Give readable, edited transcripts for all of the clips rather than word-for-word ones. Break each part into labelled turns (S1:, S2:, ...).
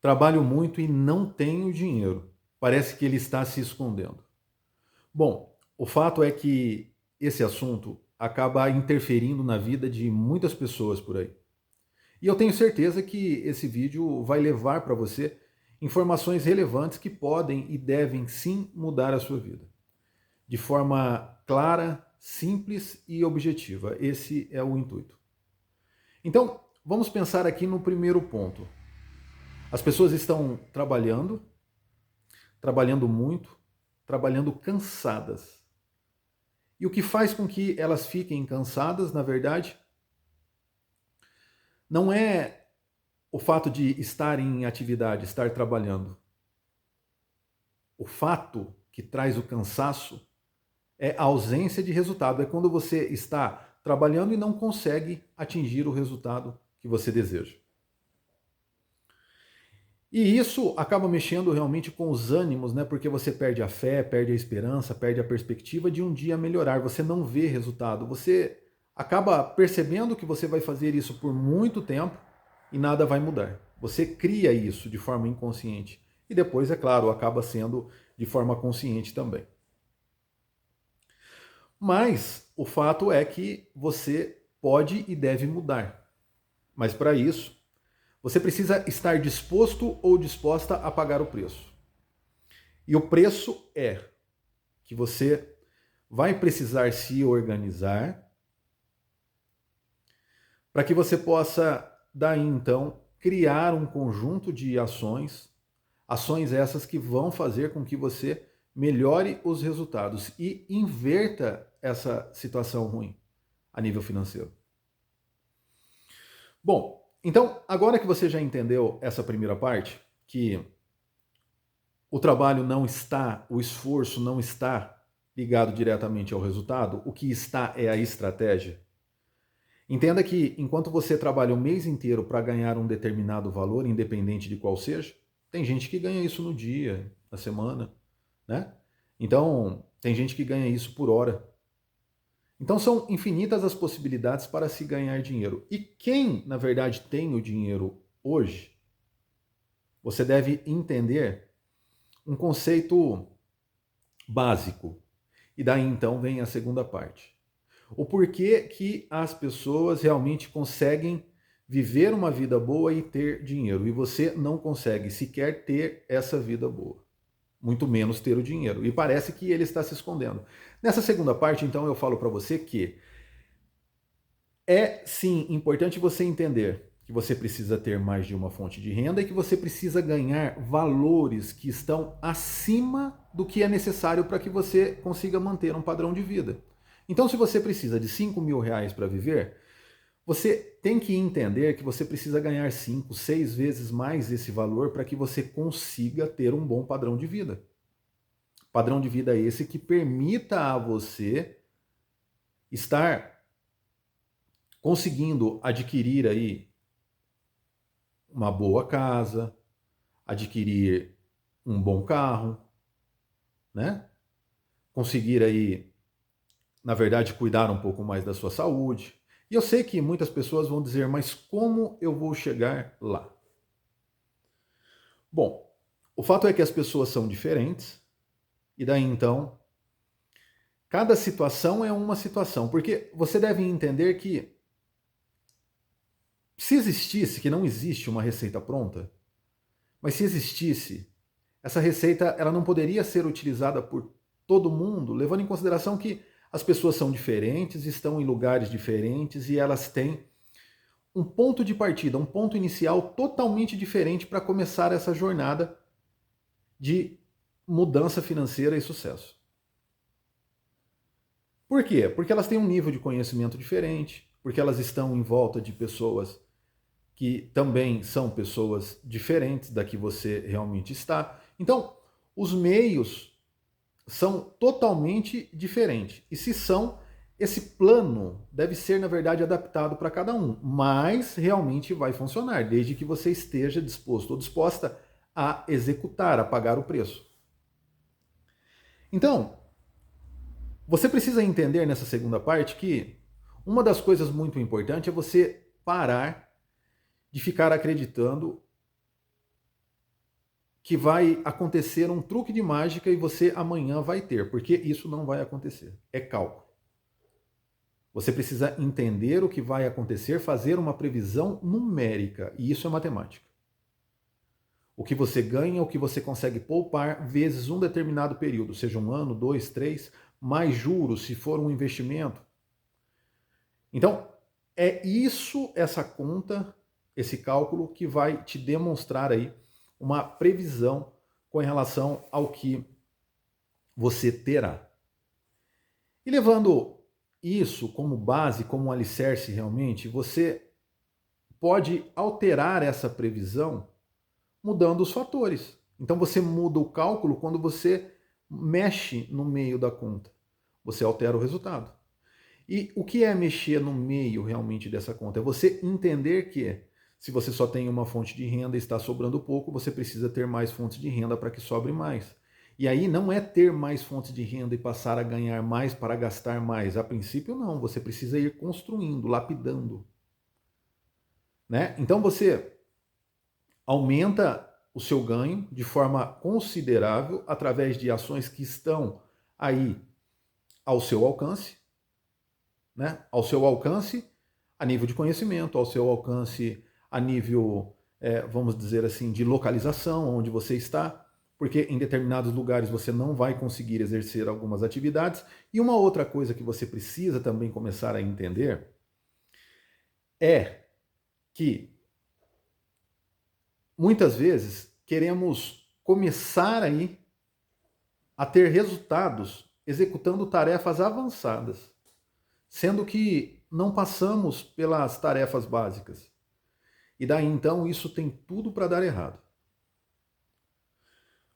S1: Trabalho muito e não tenho dinheiro. Parece que ele está se escondendo. Bom, o fato é que esse assunto acaba interferindo na vida de muitas pessoas por aí. E eu tenho certeza que esse vídeo vai levar para você informações relevantes que podem e devem sim mudar a sua vida. De forma clara, simples e objetiva. Esse é o intuito. Então, vamos pensar aqui no primeiro ponto. As pessoas estão trabalhando muito, trabalhando cansadas. E o que faz com que elas fiquem cansadas, na verdade, não é o fato de estar em atividade, estar trabalhando. O fato que traz o cansaço é a ausência de resultado. É quando você está trabalhando e não consegue atingir o resultado que você deseja. E isso acaba mexendo realmente com os ânimos, né? Porque você perde a fé, perde a esperança, perde a perspectiva de um dia melhorar. Você não vê resultado. Você acaba percebendo que você vai fazer isso por muito tempo e nada vai mudar. Você cria isso de forma inconsciente. E depois, é claro, acaba sendo de forma consciente também. Mas o fato é que você pode e deve mudar. Mas para isso, você precisa estar disposto ou disposta a pagar o preço. E o preço é que você vai precisar se organizar para que você possa, daí então, criar um conjunto de ações, ações essas que vão fazer com que você melhore os resultados e inverta essa situação ruim a nível financeiro. Bom, então agora que você já entendeu essa primeira parte, que o trabalho não está, o esforço não está ligado diretamente ao resultado, o que está é a estratégia. Entenda que enquanto você trabalha o mês inteiro para ganhar um determinado valor, independente de qual seja, tem gente que ganha isso no dia, na semana, né? Então, tem gente que ganha isso por hora. Então, são infinitas as possibilidades para se ganhar dinheiro. E quem, na verdade, tem o dinheiro hoje, você deve entender um conceito básico. E daí então vem a segunda parte. O porquê que as pessoas realmente conseguem viver uma vida boa e ter dinheiro. E você não consegue sequer ter essa vida boa. Muito menos ter o dinheiro. E parece que ele está se escondendo. Nessa segunda parte, então, eu falo para você que é sim importante você entender que você precisa ter mais de uma fonte de renda e que você precisa ganhar valores que estão acima do que é necessário para que você consiga manter um padrão de vida. Então, se você precisa de 5 mil reais para viver, você tem que entender que você precisa ganhar 5, 6 vezes mais esse valor para que você consiga ter um bom padrão de vida. Padrão de vida esse que permita a você estar conseguindo adquirir aí uma boa casa, adquirir um bom carro, né? Conseguir aí, na verdade, cuidar um pouco mais da sua saúde. E eu sei que muitas pessoas vão dizer, mas como eu vou chegar lá? Bom, o fato é que as pessoas são diferentes, e daí então, cada situação é uma situação, porque você deve entender que se existisse, que não existe uma receita pronta, mas se existisse, essa receita ela não poderia ser utilizada por todo mundo, levando em consideração que as pessoas são diferentes, estão em lugares diferentes e elas têm um ponto de partida, um ponto inicial totalmente diferente para começar essa jornada de mudança financeira e sucesso. Por quê? Porque elas têm um nível de conhecimento diferente, porque elas estão em volta de pessoas que também são pessoas diferentes da que você realmente está. Então, os meios são totalmente diferentes. E se são, esse plano deve ser, na verdade, adaptado para cada um, mas realmente vai funcionar, desde que você esteja disposto ou disposta a executar, a pagar o preço. Então, você precisa entender nessa segunda parte que uma das coisas muito importantes é você parar de ficar acreditando que vai acontecer um truque de mágica e você amanhã vai ter, porque isso não vai acontecer. É cálculo. Você precisa entender o que vai acontecer, fazer uma previsão numérica, e isso é matemática. O que você ganha, o que você consegue poupar vezes um determinado período, seja um ano, 2, 3, mais juros se for um investimento. Então, é isso, essa conta, esse cálculo que vai te demonstrar aí uma previsão com relação ao que você terá. E levando isso como base, como um alicerce realmente, você pode alterar essa previsão mudando os fatores. Então você muda o cálculo quando você mexe no meio da conta. Você altera o resultado. E o que é mexer no meio realmente dessa conta? É você entender que se você só tem uma fonte de renda e está sobrando pouco, você precisa ter mais fontes de renda para que sobre mais. E aí não é ter mais fontes de renda e passar a ganhar mais para gastar mais. A princípio não, você precisa ir construindo, lapidando. Né? Então você aumenta o seu ganho de forma considerável através de ações que estão aí ao seu alcance, né? Ao seu alcance a nível de conhecimento, ao seu alcance a nível, vamos dizer assim, de localização, onde você está, porque em determinados lugares você não vai conseguir exercer algumas atividades. E uma outra coisa que você precisa também começar a entender é que muitas vezes queremos começar aí a ter resultados executando tarefas avançadas, sendo que não passamos pelas tarefas básicas. E daí então isso tem tudo para dar errado.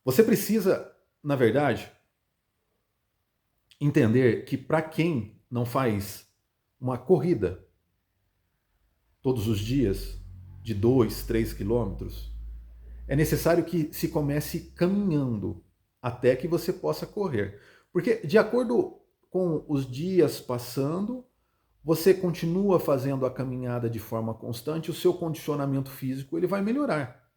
S1: Você precisa, na verdade, entender que para quem não faz uma corrida todos os dias de 2, 3 quilômetros, é necessário que se comece caminhando até que você possa correr. Porque de acordo com os dias passando, você continua fazendo a caminhada de forma constante, o seu condicionamento físico ele vai melhorar.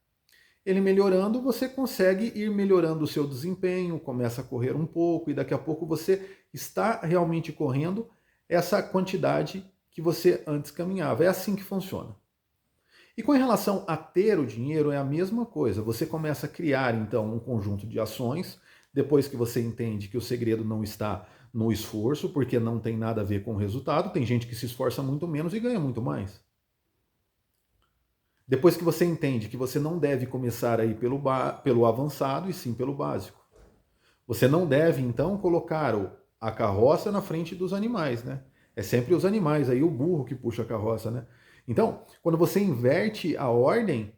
S1: Ele melhorando, você consegue ir melhorando o seu desempenho, começa a correr um pouco e daqui a pouco você está realmente correndo essa quantidade que você antes caminhava. É assim que funciona. E com relação a ter o dinheiro, é a mesma coisa. Você começa a criar, então, um conjunto de ações, depois que você entende que o segredo não está no esforço, porque não tem nada a ver com o resultado. Tem gente que se esforça muito menos e ganha muito mais. Depois que você entende que você não deve começar aí pelo avançado e sim pelo básico. Você não deve, então, colocar a carroça na frente dos animais, né? É sempre os animais, aí o burro que puxa a carroça, né? Então, quando você inverte a ordem,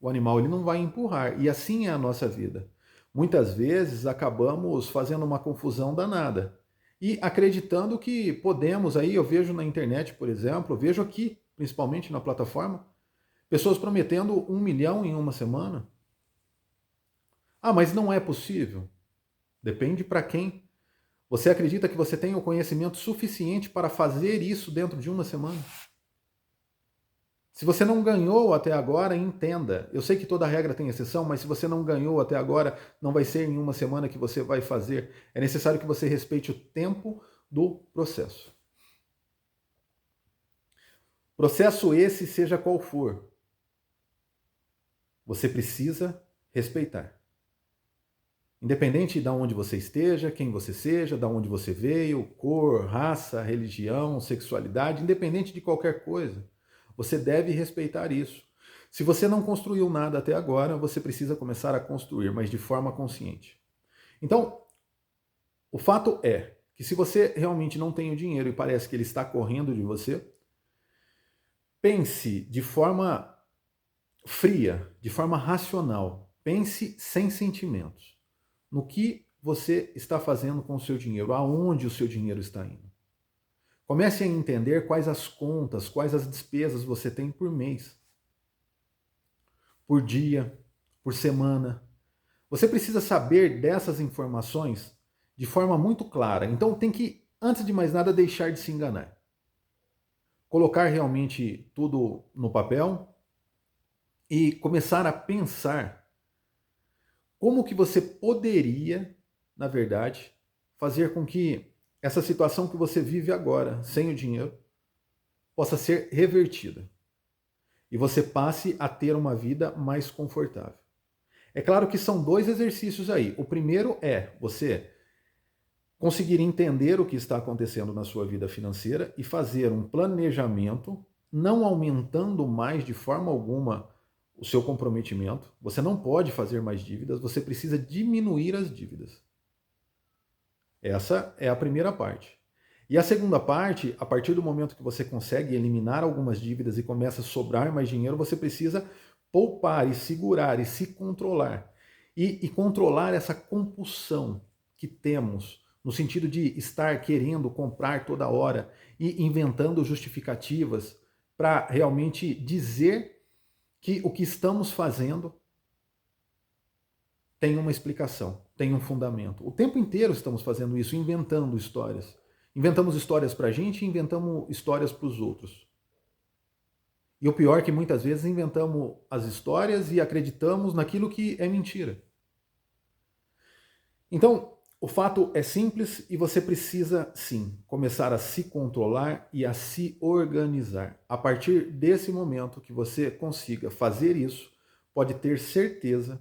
S1: o animal ele não vai empurrar. E assim é a nossa vida. Muitas vezes acabamos fazendo uma confusão danada. E acreditando que podemos, aí eu vejo na internet, por exemplo, eu vejo aqui, principalmente na plataforma, pessoas prometendo 1 milhão em uma semana. Ah, mas não é possível. Depende para quem. Você acredita que você tem o conhecimento suficiente para fazer isso dentro de uma semana? Se você não ganhou até agora, entenda. Eu sei que toda regra tem exceção, mas se você não ganhou até agora, não vai ser em uma semana que você vai fazer. É necessário que você respeite o tempo do processo. Processo esse, seja qual for, você precisa respeitar. Independente de onde você esteja, quem você seja, de onde você veio, cor, raça, religião, sexualidade, independente de qualquer coisa, você deve respeitar isso. Se você não construiu nada até agora, você precisa começar a construir, mas de forma consciente. Então, o fato é que se você realmente não tem o dinheiro e parece que ele está correndo de você, pense de forma fria, de forma racional. Pense sem sentimentos no que você está fazendo com o seu dinheiro, aonde o seu dinheiro está indo. Comece a entender quais as contas, quais as despesas você tem por mês, por dia, por semana. Você precisa saber dessas informações de forma muito clara. Então tem que, antes de mais nada, deixar de se enganar. Colocar realmente tudo no papel e começar a pensar como que você poderia, na verdade, fazer com que essa situação que você vive agora, sem o dinheiro, possa ser revertida e você passe a ter uma vida mais confortável. É claro que são dois exercícios aí. O primeiro é você conseguir entender o que está acontecendo na sua vida financeira e fazer um planejamento, não aumentando mais de forma alguma o seu comprometimento. Você não pode fazer mais dívidas, você precisa diminuir as dívidas. Essa é a primeira parte. E a segunda parte, a partir do momento que você consegue eliminar algumas dívidas e começa a sobrar mais dinheiro, você precisa poupar e segurar e se controlar. E controlar essa compulsão que temos, no sentido de estar querendo comprar toda hora e inventando justificativas para realmente dizer que o que estamos fazendo tem uma explicação, tem um fundamento. O tempo inteiro estamos fazendo isso, inventando histórias. Inventamos histórias para a gente e inventamos histórias para os outros. E o pior é que muitas vezes inventamos as histórias e acreditamos naquilo que é mentira. Então, o fato é simples e você precisa, sim, começar a se controlar e a se organizar. A partir desse momento que você consiga fazer isso, pode ter certeza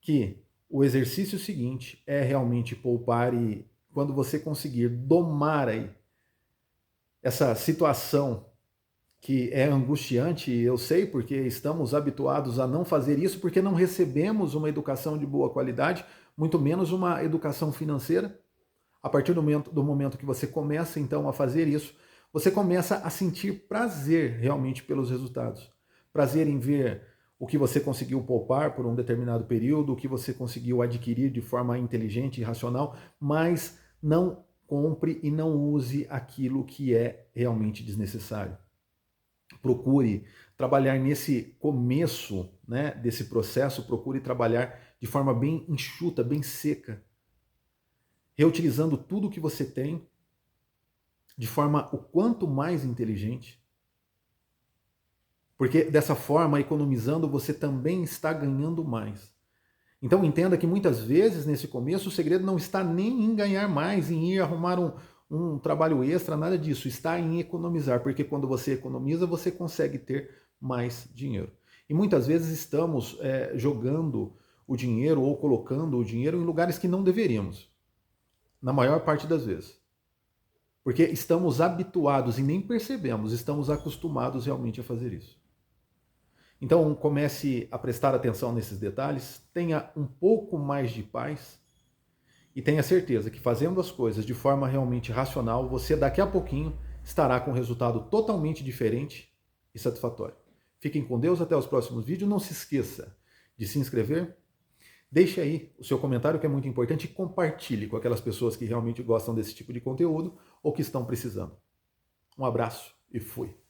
S1: que o exercício seguinte é realmente poupar e quando você conseguir domar aí essa situação que é angustiante, eu sei, porque estamos habituados a não fazer isso, porque não recebemos uma educação de boa qualidade, muito menos uma educação financeira. A partir do momento que você começa então a fazer isso, você começa a sentir prazer realmente pelos resultados. Prazer em ver o que você conseguiu poupar por um determinado período, o que você conseguiu adquirir de forma inteligente e racional, mas não compre e não use aquilo que é realmente desnecessário. Procure trabalhar nesse começo, né, desse processo, procure trabalhar de forma bem enxuta, bem seca, reutilizando tudo que você tem de forma o quanto mais inteligente, porque dessa forma, economizando, você também está ganhando mais. Então entenda que muitas vezes nesse começo o segredo não está nem em ganhar mais, em ir arrumar um trabalho extra, nada disso, está em economizar, porque quando você economiza, você consegue ter mais dinheiro. E muitas vezes estamos jogando o dinheiro ou colocando o dinheiro em lugares que não deveríamos, na maior parte das vezes. Porque estamos habituados e nem percebemos, estamos acostumados realmente a fazer isso. Então comece a prestar atenção nesses detalhes, tenha um pouco mais de paz e tenha certeza que fazendo as coisas de forma realmente racional, você daqui a pouquinho estará com um resultado totalmente diferente e satisfatório. Fiquem com Deus, até os próximos vídeos. Não se esqueça de se inscrever, deixe aí o seu comentário que é muito importante e compartilhe com aquelas pessoas que realmente gostam desse tipo de conteúdo ou que estão precisando. Um abraço e fui!